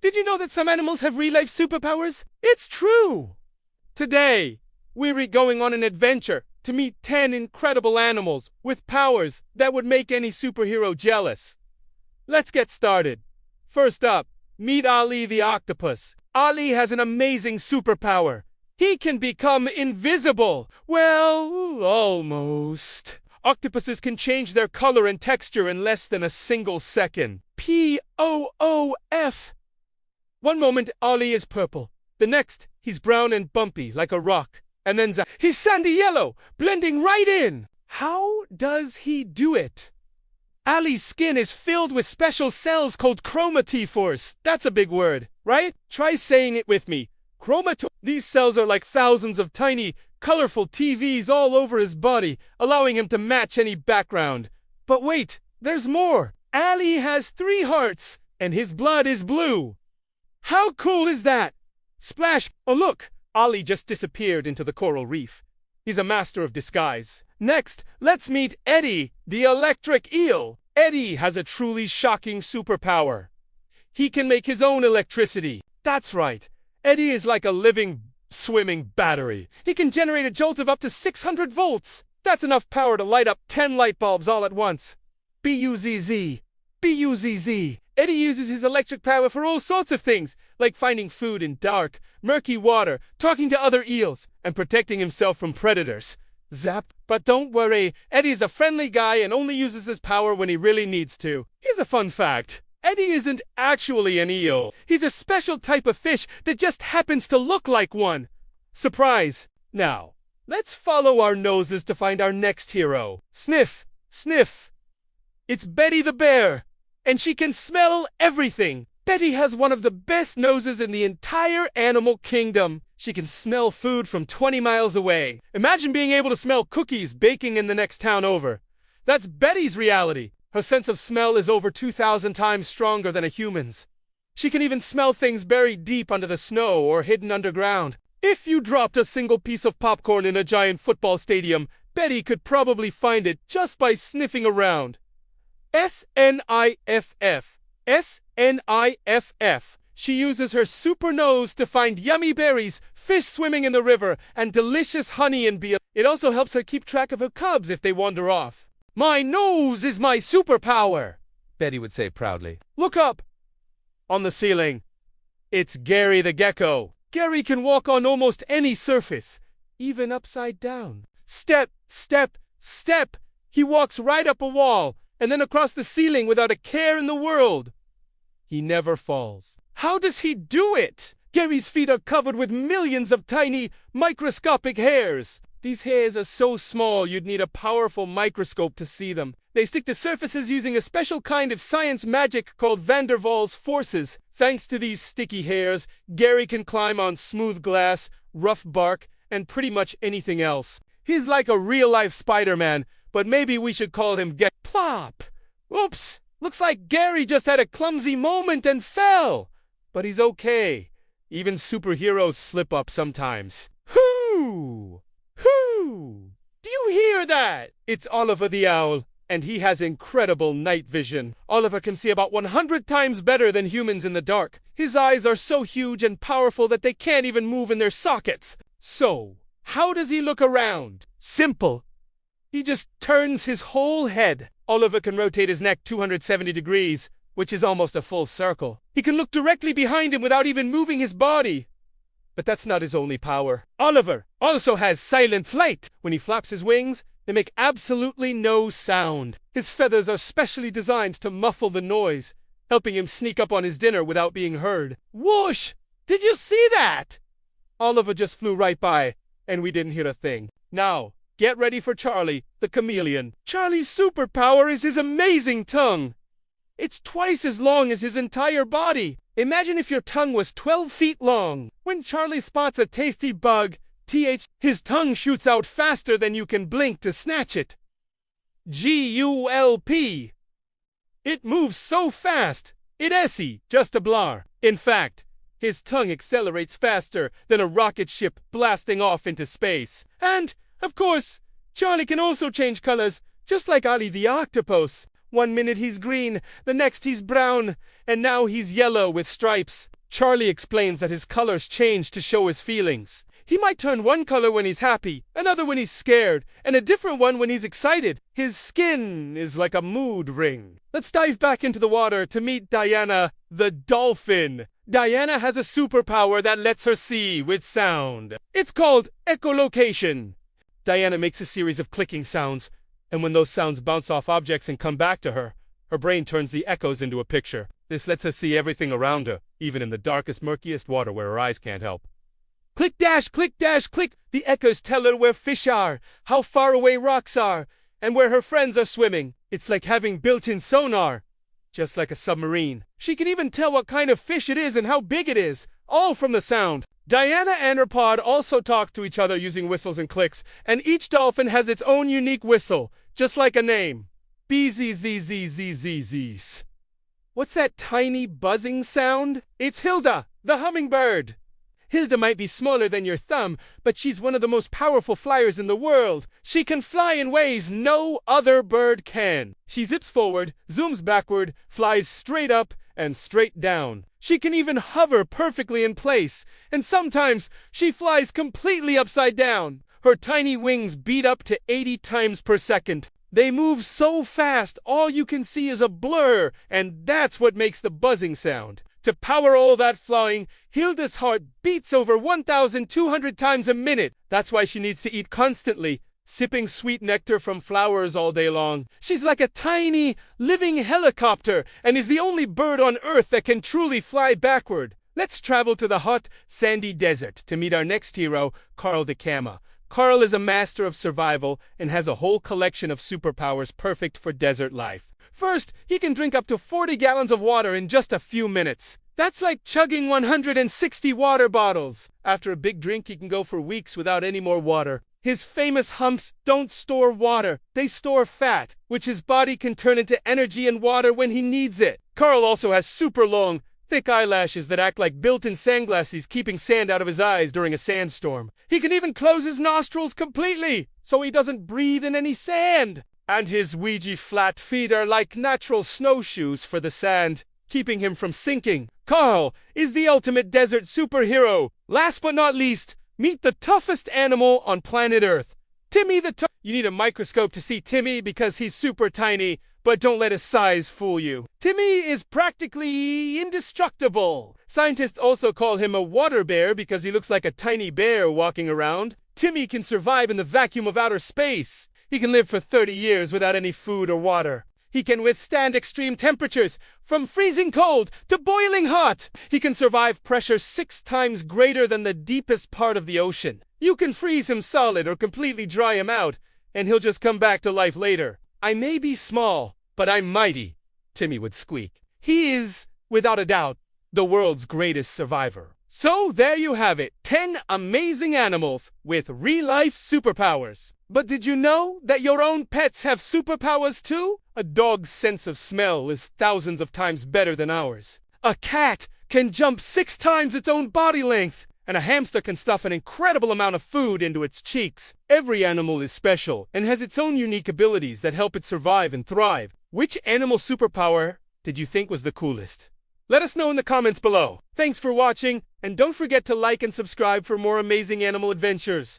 Did you know that some animals have real-life superpowers? It's true! Today, we're going on an adventure to meet 10 incredible animals with powers that would make any superhero jealous. Let's get started. First up, meet Ali the octopus. Ali has an amazing superpower. He can become invisible. Well, almost. Octopuses can change their color and texture in less than a single second. Poof. One moment, Ali is purple. The next, he's brown and bumpy like a rock. And then he's sandy yellow, blending right in. How does he do it? Ali's skin is filled with special cells called chromatophores. That's a big word, right? Try saying it with me. These cells are like thousands of tiny, colorful TVs all over his body, allowing him to match any background. But wait, there's more. Ali has 3 hearts, and his blood is blue. How cool is that? Splash! Oh look, Ali just disappeared into the coral reef. He's a master of disguise. Next, let's meet Eddie, the electric eel. Eddie has a truly shocking superpower. He can make his own electricity. That's right. Eddie is like a living, swimming battery. He can generate a jolt of up to 600 volts. That's enough power to light up 10 light bulbs all at once. B-U-Z-Z. B-U-Z-Z. Eddie uses his electric power for all sorts of things, like finding food in dark, murky water, talking to other eels, and protecting himself from predators. Zap. But don't worry, Eddie's a friendly guy and only uses his power when he really needs to. Here's a fun fact. Eddie isn't actually an eel. He's a special type of fish that just happens to look like one. Surprise! Now, let's follow our noses to find our next hero. Sniff! Sniff! It's Betty the bear, and she can smell everything. Betty has one of the best noses in the entire animal kingdom. She can smell food from 20 miles away. Imagine being able to smell cookies baking in the next town over. That's Betty's reality. Her sense of smell is over 2,000 times stronger than a human's. She can even smell things buried deep under the snow or hidden underground. If you dropped a single piece of popcorn in a giant football stadium, Betty could probably find it just by sniffing around. S-N-I-F-F. S-N-I-F-F. She uses her super nose to find yummy berries, fish swimming in the river, and delicious honey and bee. It also helps her keep track of her cubs if they wander off. My nose is my superpower, Betty would say proudly. Look up! On the ceiling. It's Gary the gecko. Gary can walk on almost any surface, even upside down. Step, step, step! He walks right up a wall, and then across the ceiling without a care in the world. He never falls. How does he do it? Gary's feet are covered with millions of tiny, microscopic hairs. These hairs are so small you'd need a powerful microscope to see them. They stick to surfaces using a special kind of science magic called van der Waals forces. Thanks to these sticky hairs, Gary can climb on smooth glass, rough bark, and pretty much anything else. He's like a real-life Spider-Man, but maybe we should call him Plop! Oops! Looks like Gary just had a clumsy moment and fell! But he's okay. Even superheroes slip up sometimes. Hoo! Hoo! Do you hear that? It's Oliver the owl, and he has incredible night vision. Oliver can see about 100 times better than humans in the dark. His eyes are so huge and powerful that they can't even move in their sockets. So, how does he look around? Simple. He just turns his whole head. Oliver can rotate his neck 270 degrees, which is almost a full circle. He can look directly behind him without even moving his body. But that's not his only power. Oliver also has silent flight. When he flaps his wings, they make absolutely no sound. His feathers are specially designed to muffle the noise, helping him sneak up on his dinner without being heard. Whoosh! Did you see that? Oliver just flew right by, and we didn't hear a thing. Now, get ready for Charlie, the chameleon. Charlie's superpower is his amazing tongue. It's twice as long as his entire body. Imagine if your tongue was 12 feet long. When Charlie spots a tasty bug, his tongue shoots out faster than you can blink to snatch it. Gulp. It moves so fast, it's just a blar. In fact, his tongue accelerates faster than a rocket ship blasting off into space. And, of course, Charlie can also change colors, just like Ali the octopus. One minute he's green, the next he's brown, and now he's yellow with stripes. Charlie explains that his colors change to show his feelings. He might turn one color when he's happy, another when he's scared, and a different one when he's excited. His skin is like a mood ring. Let's dive back into the water to meet Diana, the dolphin. Diana has a superpower that lets her see with sound. It's called echolocation. Diana makes a series of clicking sounds, and when those sounds bounce off objects and come back to her, her brain turns the echoes into a picture. This lets her see everything around her, even in the darkest, murkiest water where her eyes can't help. Click dash, click dash, click! The echoes tell her where fish are, how far away rocks are, and where her friends are swimming. It's like having built-in sonar, just like a submarine. She can even tell what kind of fish it is and how big it is, all from the sound. Diana and her pod also talk to each other using whistles and clicks, and each dolphin has its own unique whistle, just like a name. Bzzzzzzzzzzz. What's that tiny buzzing sound? It's Hilda, the hummingbird. Hilda might be smaller than your thumb, but she's one of the most powerful flyers in the world. She can fly in ways no other bird can. She zips forward, zooms backward, flies straight up and straight down. She can even hover perfectly in place, and sometimes she flies completely upside down. Her tiny wings beat up to 80 times per second. They move so fast, all you can see is a blur, and that's what makes the buzzing sound. To power all that flying, Hilda's heart beats over 1,200 times a minute. That's why she needs to eat constantly, sipping sweet nectar from flowers all day long. She's like a tiny, living helicopter, and is the only bird on Earth that can truly fly backward. Let's travel to the hot, sandy desert to meet our next hero, Carl the Cama. Carl is a master of survival and has a whole collection of superpowers perfect for desert life. First, he can drink up to 40 gallons of water in just a few minutes. That's like chugging 160 water bottles. After a big drink, he can go for weeks without any more water. His famous humps don't store water, they store fat, which his body can turn into energy and water when he needs it. Carl also has super long, thick eyelashes that act like built-in sunglasses, keeping sand out of his eyes during a sandstorm. He can even close his nostrils completely, so he doesn't breathe in any sand. And his Ouija flat feet are like natural snowshoes for the sand, keeping him from sinking. Carl is the ultimate desert superhero. Last but not least, meet the toughest animal on planet Earth, Timmy the Toad. You need a microscope to see Timmy because he's super tiny, but don't let his size fool you. Timmy is practically indestructible. Scientists also call him a water bear because he looks like a tiny bear walking around. Timmy can survive in the vacuum of outer space. He can live for 30 years without any food or water. He can withstand extreme temperatures, from freezing cold to boiling hot. He can survive pressure 6 times greater than the deepest part of the ocean. You can freeze him solid or completely dry him out, and he'll just come back to life later. I may be small, but I'm mighty, Timmy would squeak. He is, without a doubt, the world's greatest survivor. So there you have it, 10 amazing animals with real-life superpowers. But did you know that your own pets have superpowers too? A dog's sense of smell is thousands of times better than ours. A cat can jump 6 times its own body length, and a hamster can stuff an incredible amount of food into its cheeks. Every animal is special and has its own unique abilities that help it survive and thrive. Which animal superpower did you think was the coolest? Let us know in the comments below. Thanks for watching, and don't forget to like and subscribe for more amazing animal adventures.